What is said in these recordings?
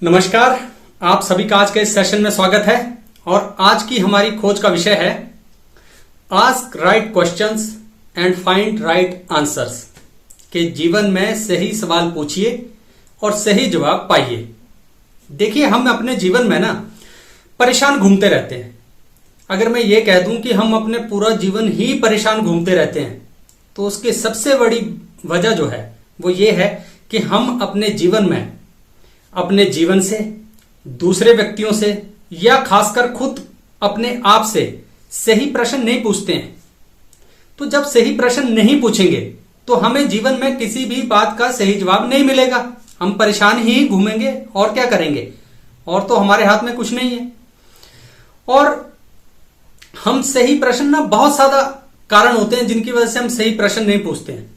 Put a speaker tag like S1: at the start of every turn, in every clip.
S1: नमस्कार। आप सभी का आज के इस सेशन में स्वागत है और आज की हमारी खोज का विषय है ask right questions and find right answers. के जीवन में सही सवाल पूछिए और सही जवाब पाइए। देखिए, हम अपने जीवन में ना परेशान घूमते रहते हैं। अगर मैं ये कह दूं कि हम अपने पूरा जीवन ही परेशान घूमते रहते हैं तो उसकी सबसे बड़ी वजह जो है वो ये है कि हम अपने जीवन में अपने जीवन से, दूसरे व्यक्तियों से या खासकर खुद अपने आप से सही प्रश्न नहीं पूछते हैं। तो जब सही प्रश्न नहीं पूछेंगे तो हमें जीवन में किसी भी बात का सही जवाब नहीं मिलेगा। हम परेशान ही घूमेंगे और क्या करेंगे, और तो हमारे हाथ में कुछ नहीं है। और हम सही प्रश्न ना बहुत ज्यादा कारण होते हैं जिनकी वजह से हम सही प्रश्न नहीं पूछते हैं।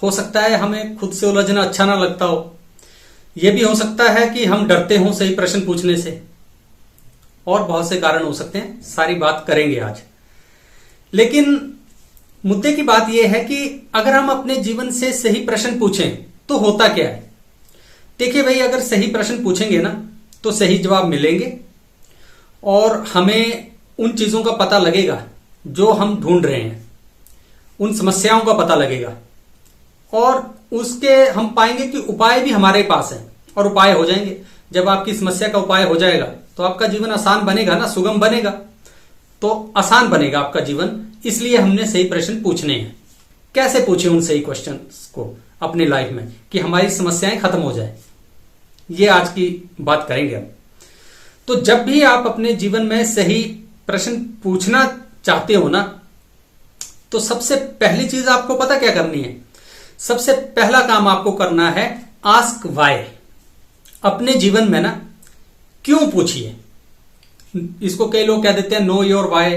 S1: हो सकता है हमें खुद से उलझना अच्छा ना लगता हो, यह भी हो सकता है कि हम डरते हों सही प्रश्न पूछने से, और बहुत से कारण हो सकते हैं। सारी बात करेंगे आज। लेकिन मुद्दे की बात यह है कि अगर हम अपने जीवन से सही प्रश्न पूछें तो होता क्या है। देखिए भाई, अगर सही प्रश्न पूछेंगे ना तो सही जवाब मिलेंगे और हमें उन चीजों का पता लगेगा जो हम ढूंढ रहे हैं, उन समस्याओं का पता लगेगा और उसके हम पाएंगे कि उपाय भी हमारे पास है और उपाय हो जाएंगे। जब आपकी समस्या का उपाय हो जाएगा तो आपका जीवन आसान बनेगा ना, सुगम बनेगा, तो आसान बनेगा आपका जीवन। इसलिए हमने सही प्रश्न पूछने हैं। कैसे पूछे उन सही क्वेश्चंस को अपनी लाइफ में कि हमारी समस्याएं खत्म हो जाए, ये आज की बात करेंगे हम। तो जब भी आप अपने जीवन में सही प्रश्न पूछना चाहते हो ना, तो सबसे पहली चीज आपको पता क्या करनी है। सबसे पहला काम आपको करना है आस्क वाई। अपने जीवन में ना क्यों पूछिए। इसको कई लोग कह देते हैं know your why,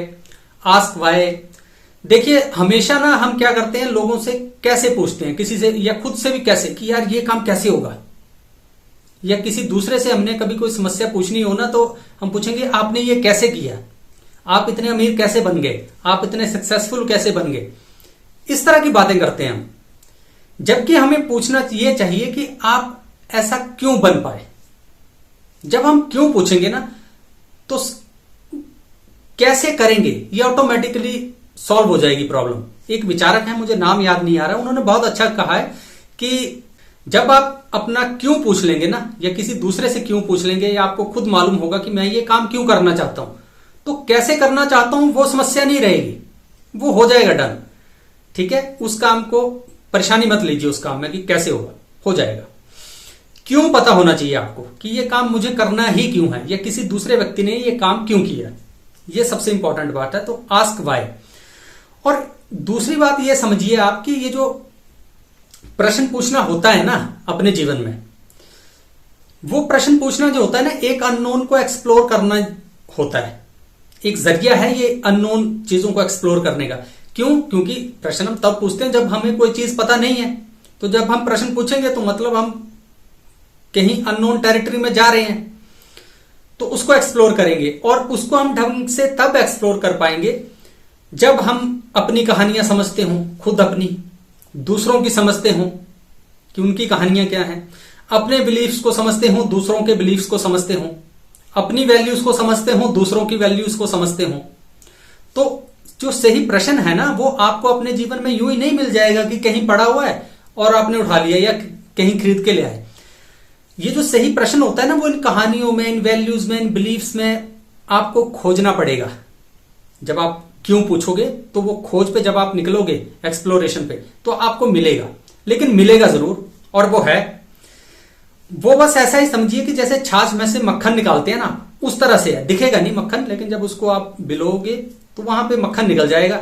S1: ask why. देखिए, हमेशा ना हम क्या करते हैं, लोगों से कैसे पूछते हैं, किसी से या खुद से भी कैसे, कि यार ये काम कैसे होगा। या किसी दूसरे से हमने कभी कोई समस्या पूछनी हो ना तो हम पूछेंगे आपने ये कैसे किया, आप इतने अमीर कैसे बन गए, आप इतने सक्सेसफुल कैसे बन गए। इस तरह की बातें करते हैं हम। जबकि हमें पूछना ये चाहिए कि आप ऐसा क्यों बन पाए। जब हम क्यों पूछेंगे ना तो कैसे करेंगे ये ऑटोमेटिकली सॉल्व हो जाएगी प्रॉब्लम। एक विचारक है, मुझे नाम याद नहीं आ रहा, उन्होंने बहुत अच्छा कहा है कि जब आप अपना क्यों पूछ लेंगे ना, या किसी दूसरे से क्यों पूछ लेंगे, या आपको खुद मालूम होगा कि मैं ये काम क्यों करना चाहता हूं, तो कैसे करना चाहता हूं वो समस्या नहीं रहेगी, वो हो जाएगा डन। ठीक है, उस काम को परेशानी मत लीजिए उस काम में कि कैसे होगा, हो जाएगा। क्यों पता होना चाहिए आपको कि ये काम मुझे करना ही क्यों है, या किसी दूसरे व्यक्ति ने ये काम क्यों किया। ये सबसे इंपॉर्टेंट बात है। तो आस्क वाई। और दूसरी बात ये समझिए आप कि ये जो प्रश्न पूछना होता है ना अपने जीवन में, वो प्रश्न पूछना जो होता है ना, एक अननोन को एक्सप्लोर करना होता है। एक जरिया है ये अननोन चीजों को एक्सप्लोर करने का। क्यों? क्योंकि प्रश्न हम तब पूछते हैं जब हमें कोई चीज पता नहीं है। तो जब हम प्रश्न पूछेंगे तो मतलब हम कहीं अननोन टेरिटरी में जा रहे हैं, तो उसको एक्सप्लोर करेंगे। और उसको हम ढंग से तब एक्सप्लोर कर पाएंगे जब हम अपनी कहानियां समझते हों, खुद अपनी, दूसरों की समझते हों कि उनकी कहानियां क्या हैं, अपने बिलीफ्स को समझते हों, दूसरों के बिलीफ्स को समझते हों, अपनी वैल्यूज को समझते हों, दूसरों की वैल्यूज को समझते हों। तो जो सही प्रश्न है ना वो आपको अपने जीवन में यूं ही नहीं मिल जाएगा कि कहीं पड़ा हुआ है और आपने उठा लिया या कहीं खरीद के ले आए। ये जो सही प्रश्न होता है ना, वो इन कहानियों में, इन वैल्यूज में, इन बिलीफ्स में आपको खोजना पड़ेगा। जब आप क्यों पूछोगे तो वो खोज पे जब आप निकलोगे, एक्सप्लोरेशन पे, तो आपको मिलेगा। लेकिन मिलेगा जरूर, और वो है, वो बस ऐसा ही समझिए कि जैसे छाछ में से मक्खन निकालते हैं ना, उस तरह से है। दिखेगा नहीं मक्खन, लेकिन जब उसको आप बिलोगे तो वहां पे मक्खन निकल जाएगा,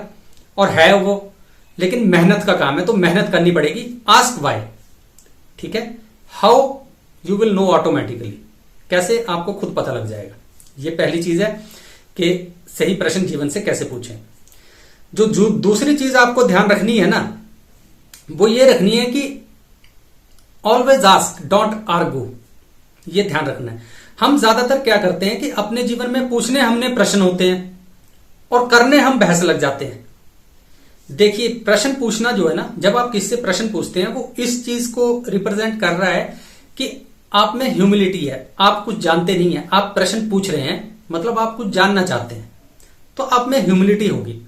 S1: और है वो। लेकिन मेहनत का काम है, तो मेहनत करनी पड़ेगी। Ask why. ठीक है, how you will know automatically, कैसे आपको खुद पता लग जाएगा। ये पहली चीज है कि सही प्रश्न जीवन से कैसे पूछें। जो दूसरी चीज आपको ध्यान रखनी है ना, वो ये रखनी है कि ऑलवेज आस्क, डोंट आर्ग्यू। ये ध्यान रखना है। हम ज्यादातर क्या करते हैं कि अपने जीवन में पूछने हमने प्रश्न होते हैं और करने हम बहस लग जाते हैं। देखिए, प्रश्न पूछना जो है ना, जब आप किससे प्रश्न पूछते हैं वो इस चीज को रिप्रेजेंट कर रहा है कि आप में ह्यूमिलिटी है, आप कुछ जानते नहीं है, आप प्रश्न पूछ रहे हैं मतलब आप कुछ जानना चाहते हैं, तो आप में ह्यूमिलिटी होगी।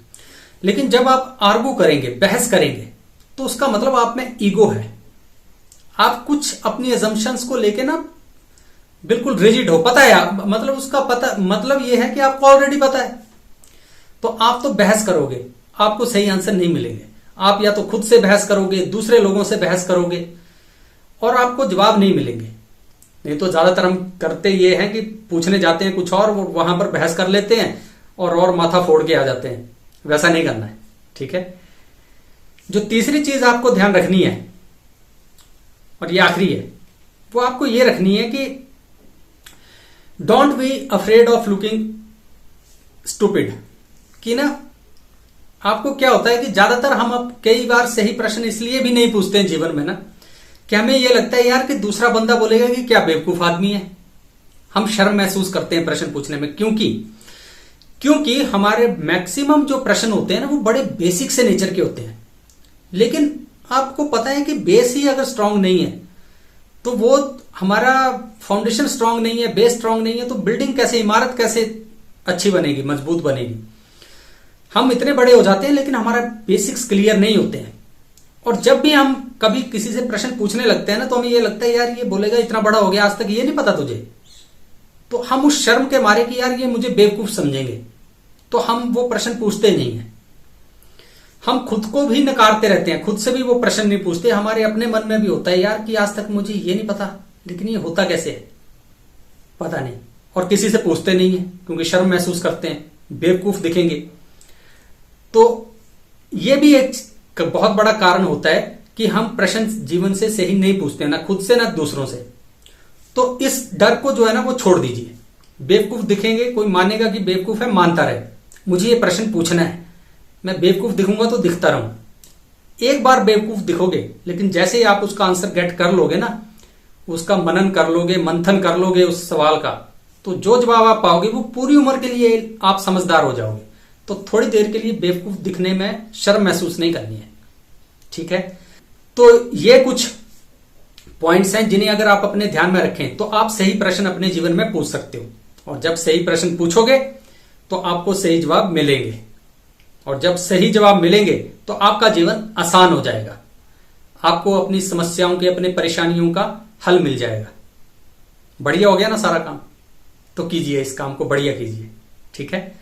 S1: लेकिन जब आप आर्गू करेंगे, बहस करेंगे, तो उसका मतलब आप में ईगो है। आप कुछ अपनी अजम्पशंस को लेके ना बिल्कुल रिजिड हो, पता है, मतलब उसका पता, मतलब ये है कि आपको ऑलरेडी पता है, तो आप तो बहस करोगे, आपको सही आंसर नहीं मिलेंगे। आप या तो खुद से बहस करोगे, दूसरे लोगों से बहस करोगे, और आपको जवाब नहीं मिलेंगे। नहीं तो ज्यादातर हम करते ये हैं कि पूछने जाते हैं कुछ और, वहां पर बहस कर लेते हैं और माथा फोड़ के आ जाते हैं। वैसा नहीं करना है, ठीक है। जो तीसरी चीज आपको ध्यान रखनी है, और ये आखिरी है, वो आपको ये रखनी है कि don't be afraid of looking stupid. कि ना आपको क्या होता है कि ज्यादातर हम अब कई बार सही प्रश्न इसलिए भी नहीं पूछते हैं जीवन में ना, कि हमें यह लगता है यार कि दूसरा बंदा बोलेगा कि क्या बेवकूफ आदमी है। हम शर्म महसूस करते हैं प्रश्न पूछने में, क्योंकि हमारे मैक्सिमम जो प्रश्न होते हैं ना वो बड़े बेसिक से नेचर के होते हैं। लेकिन आपको पता है कि बेस ही अगर स्ट्रांग नहीं है तो वो हमारा फाउंडेशन स्ट्रांग नहीं है, बेस स्ट्रांग नहीं है, तो बिल्डिंग कैसे, इमारत कैसे अच्छी बनेगी, मजबूत बनेगी। हम इतने बड़े हो जाते हैं लेकिन हमारा बेसिक्स क्लियर नहीं होते हैं। और जब भी हम कभी किसी से प्रश्न पूछने लगते हैं ना, तो हमें ये लगता है यार ये बोलेगा इतना बड़ा हो गया आज तक ये नहीं पता तुझे, तो हम उस शर्म के मारे कि यार ये मुझे बेवकूफ समझेंगे, तो हम वो प्रश्न पूछते नहीं है। हम खुद को भी नकारते रहते हैं, खुद से भी वो प्रश्न नहीं पूछते। हमारे अपने मन में भी होता है यार कि आज तक मुझे ये नहीं पता, लेकिन ये होता कैसे है पता नहीं, और किसी से पूछते नहीं है क्योंकि शर्म महसूस करते हैं, बेवकूफ दिखेंगे। तो ये भी एक बहुत बड़ा कारण होता है कि हम प्रश्न जीवन से सही नहीं पूछते, ना खुद से ना दूसरों से। तो इस डर को जो है ना वो छोड़ दीजिए। बेवकूफ दिखेंगे, कोई मानेगा कि बेवकूफ है, मानता रहे, मुझे ये प्रश्न पूछना है, मैं बेवकूफ दिखूंगा तो दिखता रहूं। एक बार बेवकूफ दिखोगे, लेकिन जैसे ही आप उसका आंसर गेट कर लोगे ना, उसका मनन कर लोगे, मंथन कर लोगे उस सवाल का, तो जो जवाब आप पाओगे वो पूरी उम्र के लिए आप समझदार हो जाओगे। तो थोड़ी देर के लिए बेवकूफ दिखने में शर्म महसूस नहीं करनी है, ठीक है। तो ये कुछ पॉइंट्स हैं जिन्हें अगर आप अपने ध्यान में रखें तो आप सही प्रश्न अपने जीवन में पूछ सकते हो, और जब सही प्रश्न पूछोगे तो आपको सही जवाब मिलेंगे, और जब सही जवाब मिलेंगे तो आपका जीवन आसान हो जाएगा। आपको अपनी समस्याओं के, अपने परेशानियों का हल मिल जाएगा। बढ़िया हो गया ना सारा काम, तो कीजिए इस काम को, बढ़िया कीजिए, ठीक है।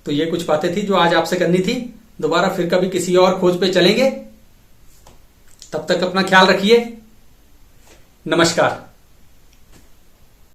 S1: तो ये कुछ बातें थी जो आज आपसे करनी थी। दोबारा फिर कभी किसी और खोज पे चलेंगे, तब तक अपना ख्याल रखिए। नमस्कार।